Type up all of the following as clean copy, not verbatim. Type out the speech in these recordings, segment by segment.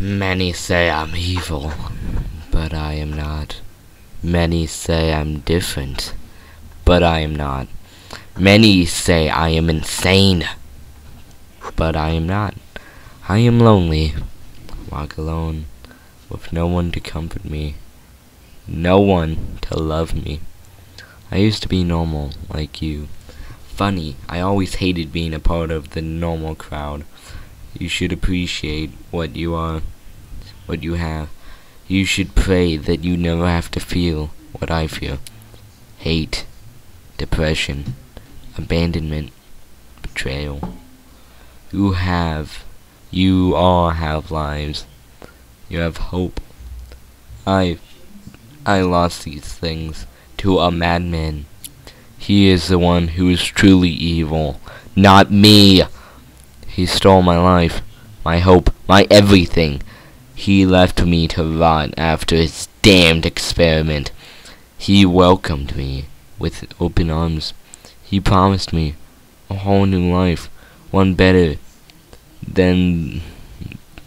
Many say I'm evil, but I am not. Many say I'm different, but I am not. Many say I am insane, but I am not. I am lonely, walk alone, with no one to comfort me, no one to love me. I used to be normal, like you. Funny, I always hated being a part of the normal crowd. You should appreciate what you are, what you have. You should pray that you never have to feel what I feel. Hate, depression, abandonment, betrayal. You all have lives. You have hope. I lost these things to a madman. He is the one who is truly evil, not me. He stole my life, my hope, my everything. He left me to rot after his damned experiment. He welcomed me with open arms. He promised me a whole new life, one better than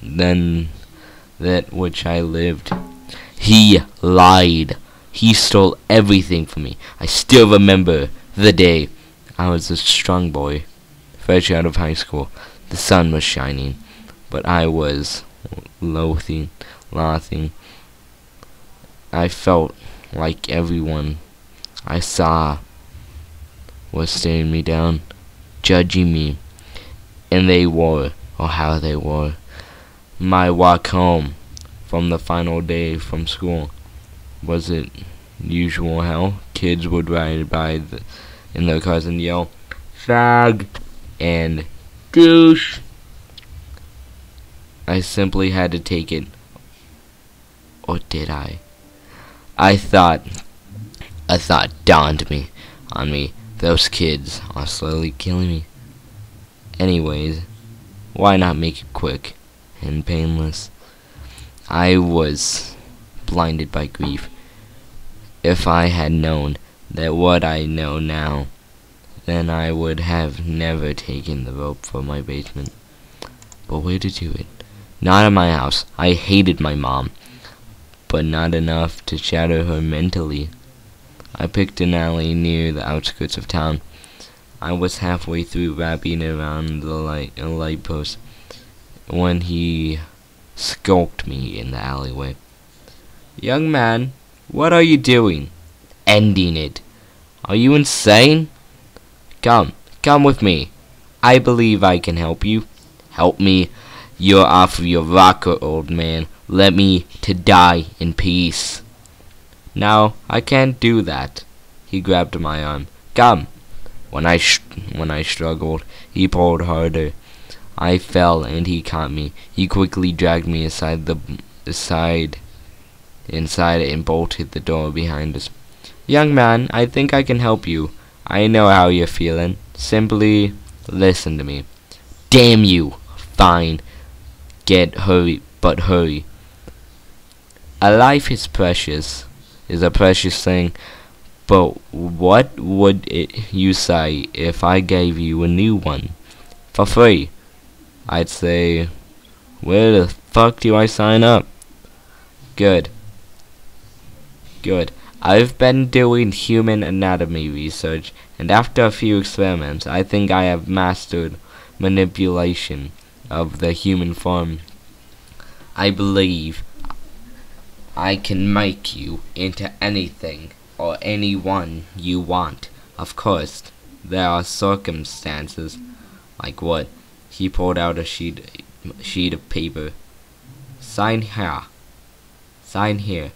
that which I lived. He lied. He stole everything from me. I still remember the day. I was a strong boy, fresh out of high school. The sun was shining, but I was loathing. I felt like everyone I saw was staring me down, judging me, and they were, or how they were. My walk home from the final day from school, was it usual hell? Kids would ride by in their cars and yell, "Fag!" and "Douche!" I simply had to take it. Or did I? A thought dawned on me. Those kids are slowly killing me. Anyways, why not make it quick and painless? I was blinded by grief. If I had known that what I know now, then I would have never taken the rope from my basement. But where to do it? Not in my house. I hated my mom, but not enough to shatter her mentally. I picked an alley near the outskirts of town. I was halfway through wrapping around the light post when he skulked me in the alleyway. "Young man, what are you doing?" "Ending it." "Are you insane?" Come with me. I believe I can help you." "Help me? You're off of your rocker, old man. Let me to die in peace." "No, I can't do that." He grabbed my arm. "Come." When I struggled, he pulled harder. I fell and he caught me. He quickly dragged me inside and bolted the door behind us. "Young man, I think I can help you. I know how you're feeling. Simply listen to me." "Damn you." "Fine. Hurry. A life is a precious thing. But what would you say if I gave you a new one? For free?" I'd say, where the fuck do I sign up? Good. I've been doing human anatomy research, and after a few experiments, I think I have mastered manipulation of the human form. I believe I can make you into anything or anyone you want. Of course, there are circumstances. Like what? He pulled out a sheet of paper. Sign here. Sign here.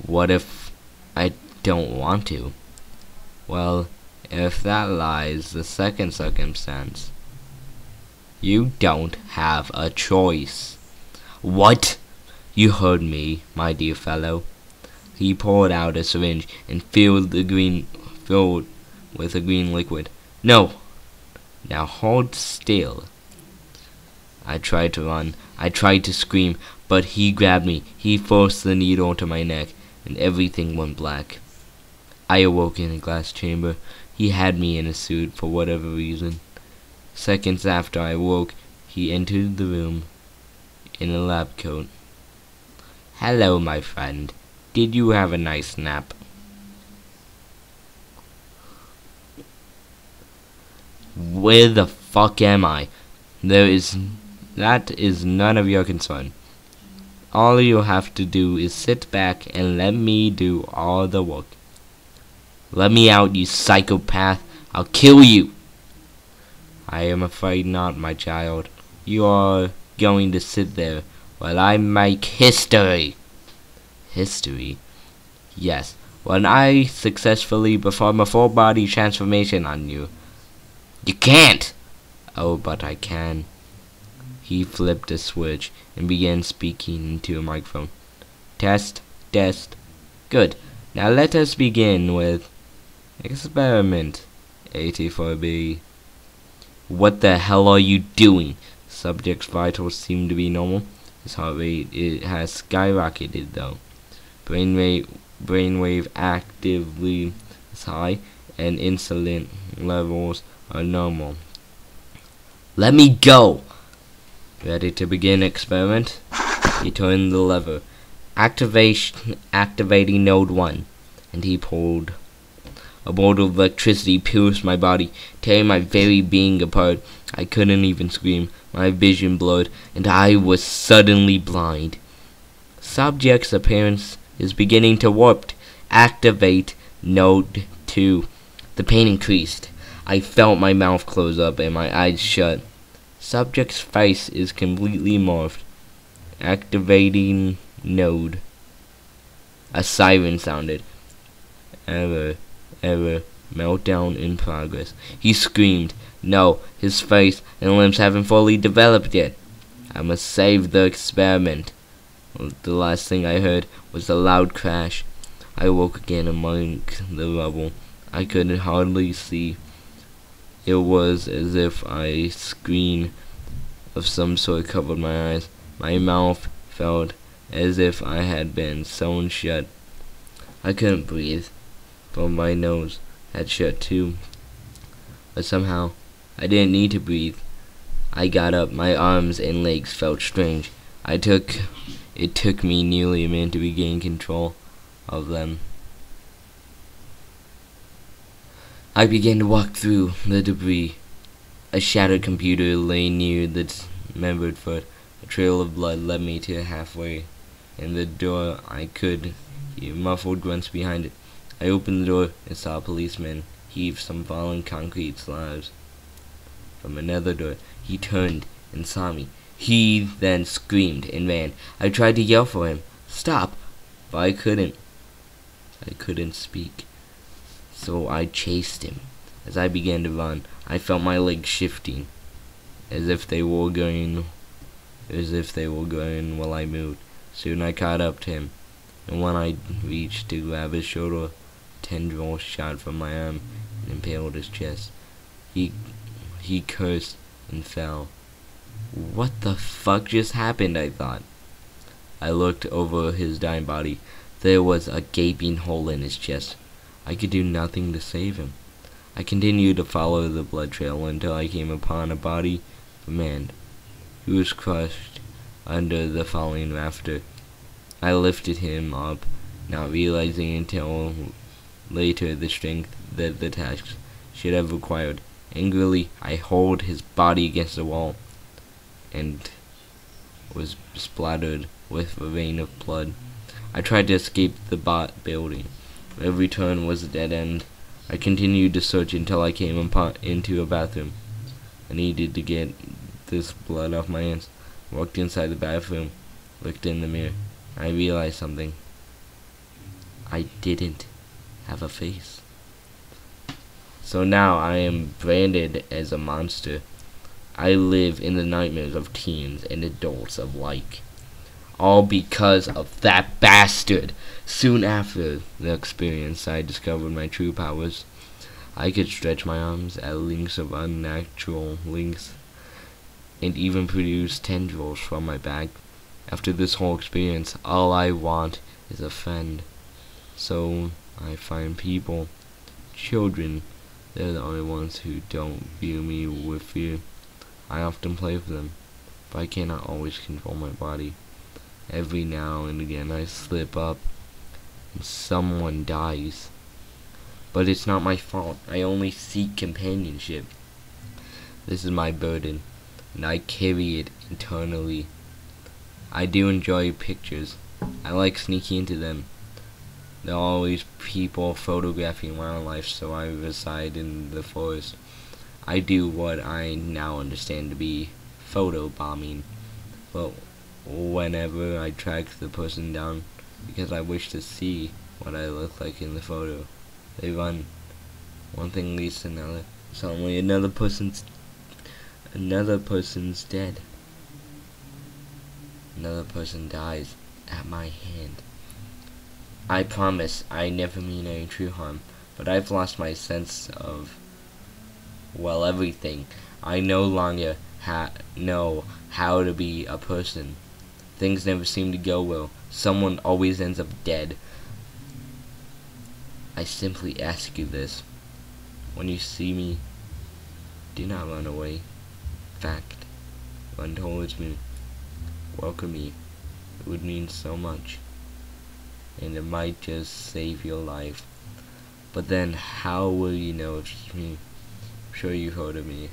What if I don't want to? Well, if that lies the second circumstance. You don't have a choice. What? You heard me, my dear fellow. He pulled out a syringe and filled with a green liquid. No. Now hold still. I tried to run. I tried to scream, but he grabbed me. He forced the needle into my neck, and everything went black. I awoke in a glass chamber. He had me in a suit for whatever reason. Seconds after I woke, He entered the room in a lab coat. "Hello, my friend. Did you have a nice nap?" "Where the fuck am I?" That is none of your concern. All you have to do is sit back and let me do all the work. Let me out, you psychopath. I'll kill you." "I am afraid not, my child. You are going to sit there while I make history." "History?" "Yes, when I successfully perform a full body transformation on you." "You can't!" "Oh, but I can." He flipped a switch and began speaking into a microphone. "Test, test. Good. Now let us begin with experiment 84B. What the hell are you doing?" Subject's vitals seem to be normal. His heart rate has skyrocketed though. Brainwave actively is high and insulin levels are normal. "Let me go!" Ready to begin experiment? He turned the lever. Activating node 1. And he pulled. A bolt of electricity pierced my body, tearing my very being apart. I couldn't even scream. My vision blurred, and I was suddenly blind. Subject's appearance is beginning to warp. Activate node 2. The pain increased. I felt my mouth close up and my eyes shut. Subject's face is completely morphed. Activating node. A siren sounded. Error. Meltdown in progress. He screamed. No, his face and limbs haven't fully developed yet. I must save the experiment. The last thing I heard was a loud crash. I woke again among the rubble. I could hardly see. It was as if a screen of some sort covered my eyes. My mouth felt as if I had been sewn shut. I couldn't breathe, but my nose had shut too. But somehow, I didn't need to breathe. I got up. My arms and legs felt strange. It took me nearly a minute to regain control of them. I began to walk through the debris. A shattered computer lay near the dismembered foot. A trail of blood led me to halfway. In the door, I could hear muffled grunts behind it. I opened the door and saw a policeman heave some fallen concrete slabs. From another door, he turned and saw me. He then screamed and ran. I tried to yell for him. Stop! But I couldn't. I couldn't speak. So I chased him. As I began to run, I felt my legs shifting, as if they were going while I moved. Soon I caught up to him, and when I reached to grab his shoulder, a tendril shot from my arm and impaled his chest. He cursed and fell. What the fuck just happened, I thought. I looked over his dying body. There was a gaping hole in his chest. I could do nothing to save him. I continued to follow the blood trail until I came upon a body of a man who was crushed under the falling rafter. I lifted him up, not realizing until later the strength that the task should have required. Angrily, I hurled his body against the wall and was splattered with a rain of blood. I tried to escape the building. Every turn was a dead end. I continued to search until I came into a bathroom. I needed to get this blood off my hands. Walked inside the bathroom, looked in the mirror. I realized something. I didn't have a face. So now I am branded as a monster. I live in the nightmares of teens and adults alike. All because of that bastard. Soon after the experience, I discovered my true powers. I could stretch my arms at lengths of unnatural lengths, and even produce tendrils from my back. After this whole experience, all I want is a friend. So I find people, children, they're the only ones who don't view me with fear. I often play with them. but I cannot always control my body. Every now and again I slip up and someone dies. But it's not my fault. I only seek companionship. This is my burden, and I carry it internally. I do enjoy pictures. I like sneaking into them. There are always people photographing wildlife, so I reside in the forest. I do what I now understand to be photo bombing. But whenever I track the person down because I wish to see what I look like in the photo, they run. One thing leads to another. Suddenly another person's dead. Another person dies at my hand. I promise I never mean any true harm, but I've lost my sense of, well, everything. I no longer know how to be a person. Things never seem to go well. Someone always ends up dead. I simply ask you this. When you see me, do not run away. In fact, run towards me. Welcome me. It would mean so much. And it might just save your life. But then, how will you know if it's me? I'm sure you've heard of me.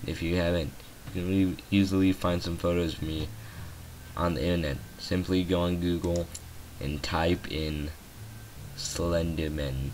If you haven't, you can easily find some photos of me on the internet. Simply go on Google and type in Slenderman.